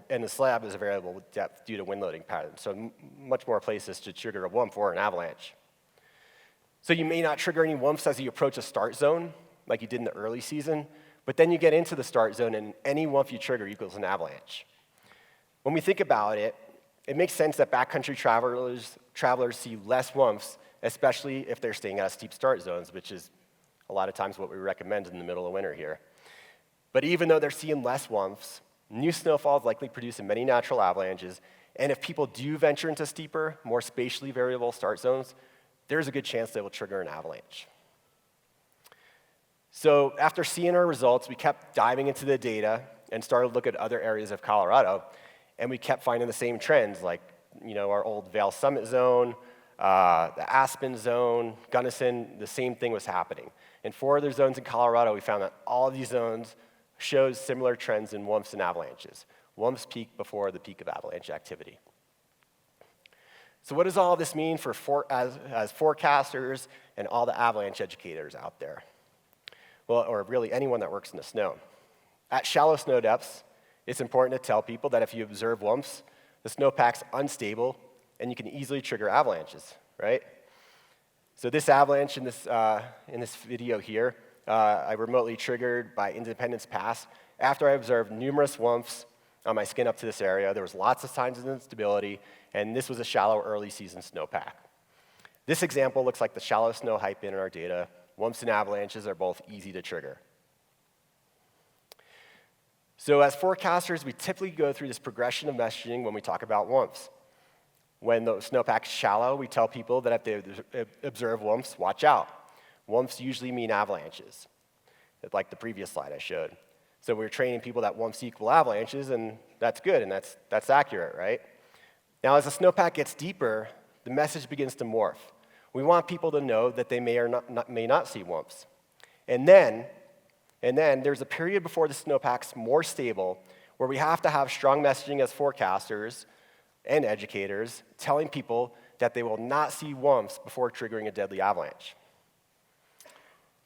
depth due to wind loading patterns. So much more places to trigger a whumph or an avalanche. So you may not trigger any whumphs as you approach a start zone, like you did in the early season, but then you get into the start zone and any whumph you trigger equals an avalanche. When we think about it, it makes sense that backcountry travelers see less whumphs, especially if they're staying at steep start zones, which is a lot of times what we recommend in the middle of winter here. But even though they're seeing less whumphs, new snowfall is likely producing many natural avalanches, and if people do venture into steeper, more spatially variable start zones, there's a good chance they will trigger an avalanche. So after seeing our results, we kept diving into the data and started to look at other areas of Colorado, and we kept finding the same trends, like our old Vail Summit zone, the Aspen zone, Gunnison, the same thing was happening. In 4 other zones in Colorado, we found that all of these zones shows similar trends in whumphs and avalanches. Whumphs peak before the peak of avalanche activity. So what does all this mean for as forecasters and all the avalanche educators out there? Well, or really anyone that works in the snow. At shallow snow depths, it's important to tell people that if you observe whumphs, the snowpack's unstable and you can easily trigger avalanches, right? So this avalanche in this video here, I remotely triggered by Independence Pass after I observed numerous whumphs on my skin up to this area. There was lots of signs of instability, and this was a shallow early season snowpack. This example looks like the shallow snow height bin in our data. Whumphs and avalanches are both easy to trigger. So as forecasters, we typically go through this progression of messaging when we talk about whumphs. When the snowpack's shallow, we tell people that if they observe whumphs, watch out. Whumphs usually mean avalanches, like the previous slide I showed. So we're training people that whumphs equal avalanches, and that's good, and that's accurate, right? Now, as the snowpack gets deeper, the message begins to morph. We want people to know that they may not see whumphs. And then there's a period before the snowpack's more stable where we have to have strong messaging as forecasters and educators telling people that they will not see whumphs before triggering a deadly avalanche.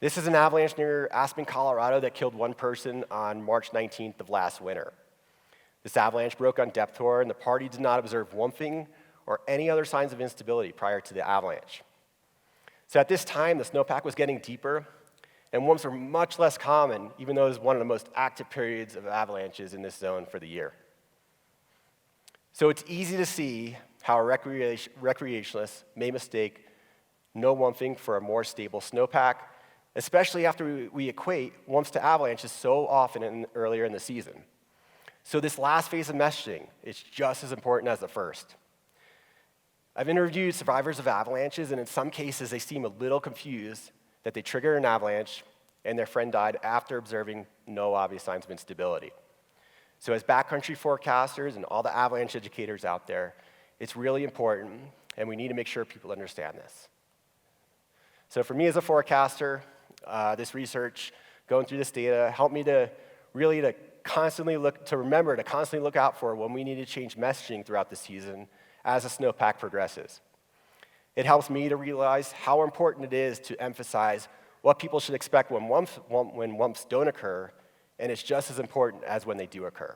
This is an avalanche near Aspen, Colorado that killed 1 person on March 19th of last winter. This avalanche broke on depth tour, and the party did not observe whumphing or any other signs of instability prior to the avalanche. So at this time, the snowpack was getting deeper, and whumphs were much less common, even though it was one of the most active periods of avalanches in this zone for the year. So it's easy to see how recreationalists may mistake no whumphing for a more stable snowpack, especially after we equate whumphs to avalanches so often earlier in the season. So this last phase of messaging is just as important as the first. I've interviewed survivors of avalanches, and in some cases, they seem a little confused that they triggered an avalanche and their friend died after observing no obvious signs of instability. So as backcountry forecasters and all the avalanche educators out there, it's really important, and we need to make sure people understand this. So for me as a forecaster, this research, going through this data, helped me to constantly look out for when we need to change messaging throughout the season as the snowpack progresses. It helps me to realize how important it is to emphasize what people should expect when whumphs don't occur, and it's just as important as when they do occur.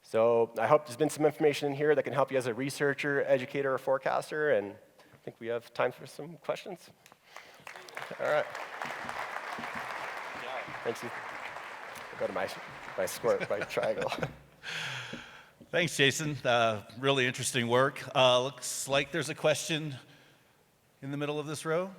So I hope there's been some information in here that can help you as a researcher, educator, or forecaster, and I think we have time for some questions. All right. Thanks. I'll go to my triangle.
Thanks, Jason. Really interesting work. Looks like there's a question in the middle of this row.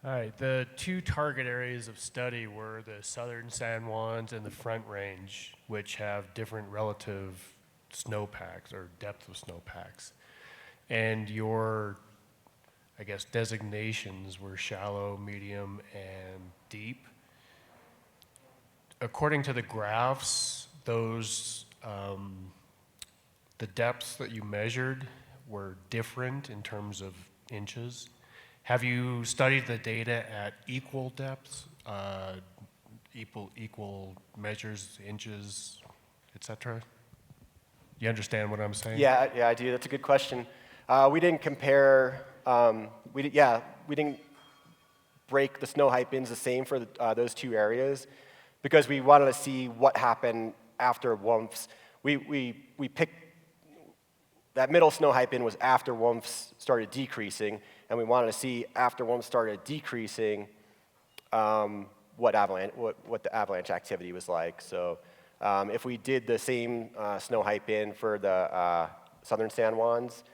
All right, the two target areas of study were the southern San Juans and the Front Range, which have different relative snowpacks or depth of snowpacks. And your, I guess, designations were shallow, medium, and deep. According to the graphs, those, the depths that you measured were different in terms of inches. Have you studied the data at equal depths, equal measures, inches, etc.? You understand what I'm saying?
Yeah, I do. That's a good question. We didn't compare. We didn't break the snow height bins the same for those two areas because we wanted to see what happened after whumpfs. We picked that middle snow height bin was after whumpfs started decreasing, and we wanted to see after whumpfs started decreasing what the avalanche activity was like. So if we did the same snow height bin for the southern San Juans,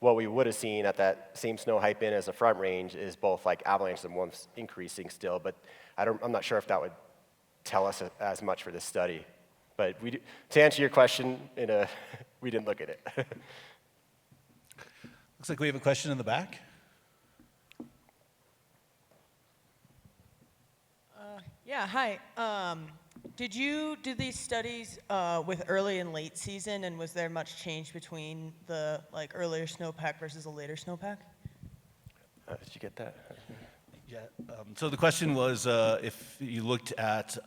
what we would have seen at that same snow height bin as the Front Range is both like avalanches and whumpfs increasing still, but I'm not sure if that would tell us as much for this study. But to answer your question, we didn't look at it.
Looks like we have a question in the back.
Yeah, hi. Did you do these studies with early and late season, and was there much change between the earlier snowpack versus a later snowpack?
Did you get that?
Yeah. So the question was if you looked at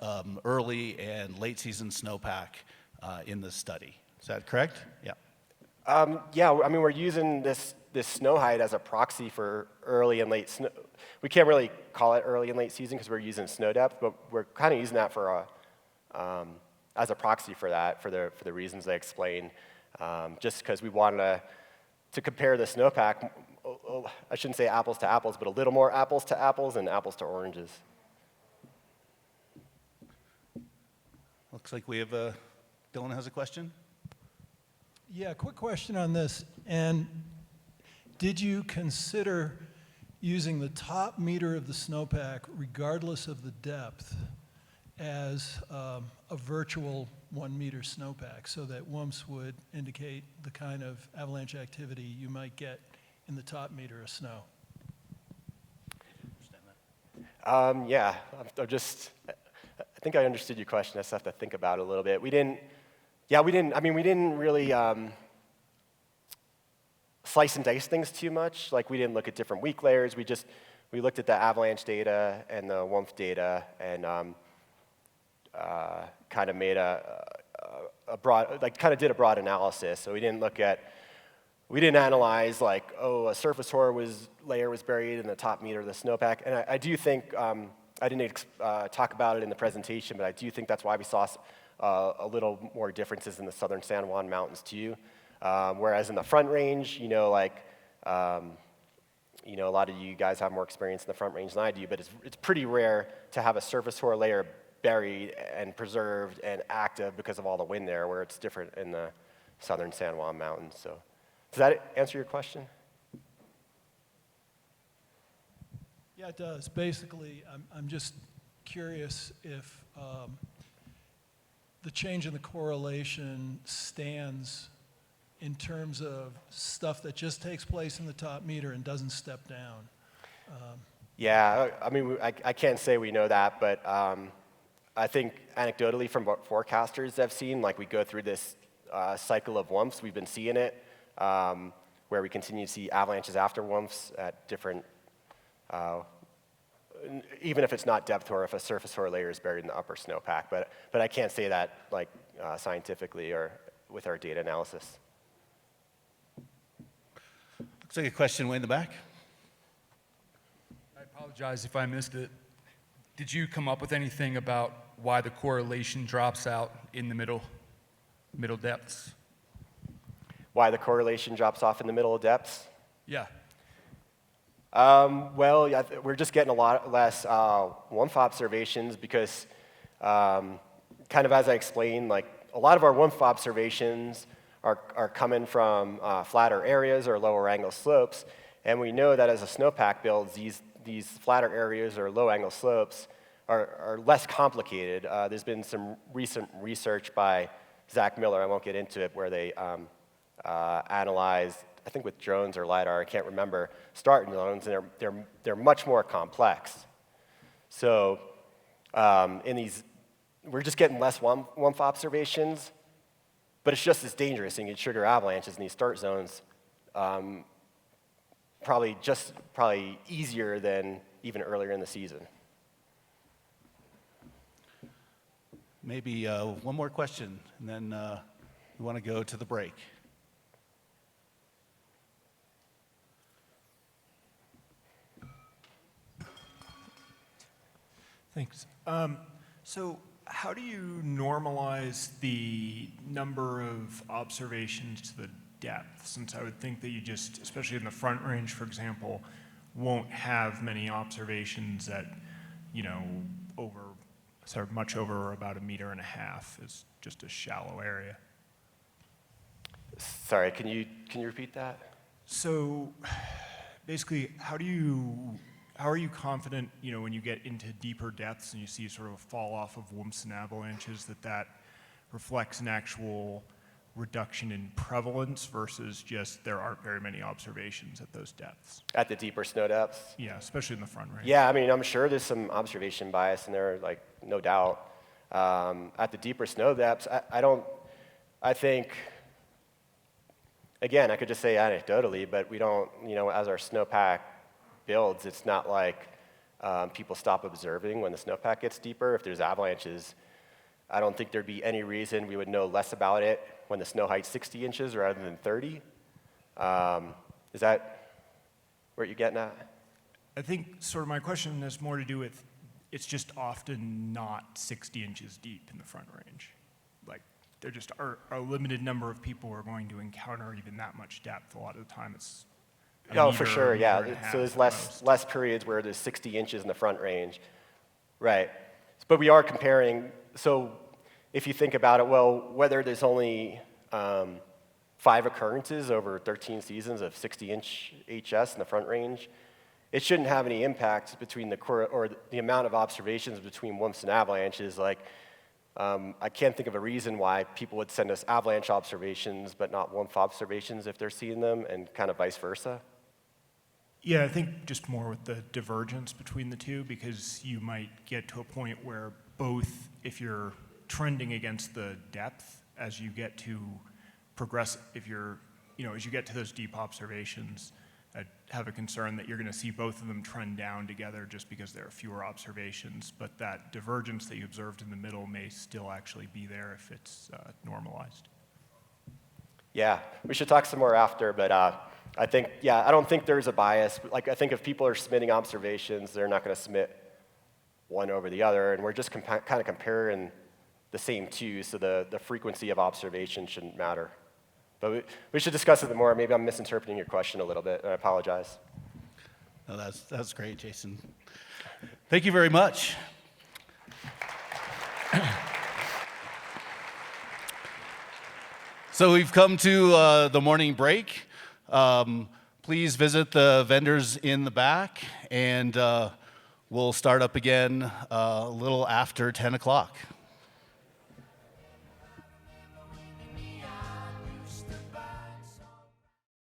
early and late season snowpack in the study. Is that correct? Yeah.
Yeah, I mean, we're using this snow height as a proxy for early and late snow. We can't really call it early and late season because we're using snow depth, but we're kind of using that for as a proxy for that, for the reasons I explained, just because we wanted to compare the snowpack. I shouldn't say apples to apples, but a little more apples to apples and apples to oranges.
Looks like we have Dylan has a question.
Yeah, quick question on this. And did you consider using the top meter of the snowpack, regardless of the depth, as a virtual 1 meter snowpack so that whumpfs would indicate the kind of avalanche activity you might get in the top meter of snow?
Yeah, I think I understood your question. I just have to think about it a little bit. We didn't really slice and dice things too much. Like, we didn't look at different weak layers. We looked at the avalanche data and the whumpf data and kind of made did a broad analysis. So we didn't analyze like, oh, a surface hoar layer was buried in the top meter of the snowpack. And I do think, I didn't talk about it in the presentation, but I do think that's why we saw a little more differences in the southern San Juan Mountains too. Whereas in the Front Range, a lot of you guys have more experience in the Front Range than I do, but it's pretty rare to have a surface hoar layer buried and preserved and active because of all the wind there, where it's different in the southern San Juan Mountains. So, does that answer your question?
Yeah, it does. Basically, I'm just curious if the change in the correlation stands in terms of stuff that just takes place in the top meter and doesn't step down.
Yeah, I mean, I can't say we know that, but I think anecdotally from what forecasters have seen, like we go through this cycle of whumpfs, we've been seeing it, where we continue to see avalanches after whumpfs at different, even if it's not depth hoar, if a surface hoar layer is buried in the upper snowpack, but I can't say that like scientifically or with our data analysis.
Looks like a question way in the back.
I apologize if I missed it. Did you come up with anything about why the correlation drops out in the middle depths?
Why the correlation drops off in the middle of depths?
Yeah.
Well, yeah, we're just getting a lot less whumpf observations because, kind of as I explained, like a lot of our whumpf observations are coming from flatter areas or lower angle slopes, and we know that as a snowpack builds, these flatter areas or low angle slopes are less complicated. There's been some recent research by Zach Miller, I won't get into it, where they analyzed, I think with drones or LiDAR, I can't remember, start zones, and they're much more complex. So in these, we're just getting less whumph observations, but it's just as dangerous and you get trigger avalanches in these start zones. Probably easier than even earlier in the season.
Maybe one more question, and then we want to go to the break.
Thanks. So how do you normalize the number of observations to the depth? Since I would think that you just, especially in the front range, for example, won't have many observations at, much over about 1.5 meters. Is just a shallow area.
Sorry, can you repeat that?
So basically, how are you confident, when you get into deeper depths and you see sort of a fall off of whumphs and avalanches, that reflects an actual reduction in prevalence versus just there aren't very many observations at those depths?
At the deeper snow depths?
Yeah, especially in the front range.
Yeah, I mean, I'm sure there's some observation bias in there, like, no doubt. At the deeper snow depths, I think, again, I could just say anecdotally, but we don't, as our snowpack builds, it's not like people stop observing when the snowpack gets deeper. If there's avalanches, I don't think there'd be any reason we would know less about it when the snow height's 60 inches rather than 30. Is that what you're getting at?
I think sort of my question has more to do with it's just often not 60 inches deep in the front range. Like, there just are a limited number of people who are going to encounter even that much depth. A lot of the time it's
Oh, for sure, yeah. So there's less periods where there's 60 inches in the front range. Right. But we are comparing, so if you think about it, well, whether there's only 5 occurrences over 13 seasons of 60-inch HS in the front range, it shouldn't have any impact between the amount of observations between whumphs and avalanches. Like, I can't think of a reason why people would send us avalanche observations but not whumph observations if they're seeing them, and kind of vice versa.
Yeah, I think just more with the divergence between the two, because you might get to a point where both, if you're trending against the depth as you get to progress, as you get to those deep observations, I have a concern that you're going to see both of them trend down together just because there are fewer observations, but that divergence that you observed in the middle may still actually be there if it's normalized.
Yeah, we should talk some more after, but I think, I don't think there's a bias. Like, I think if people are submitting observations, they're not going to submit one over the other, and we're just kind of comparing the same two, so the frequency of observation shouldn't matter. But we should discuss it more. Maybe I'm misinterpreting your question a little bit, and I apologize.
No, that's great, Jason. Thank you very much. So we've come to the morning break. Please visit the vendors in the back, and we'll start up again a little after 10 o'clock.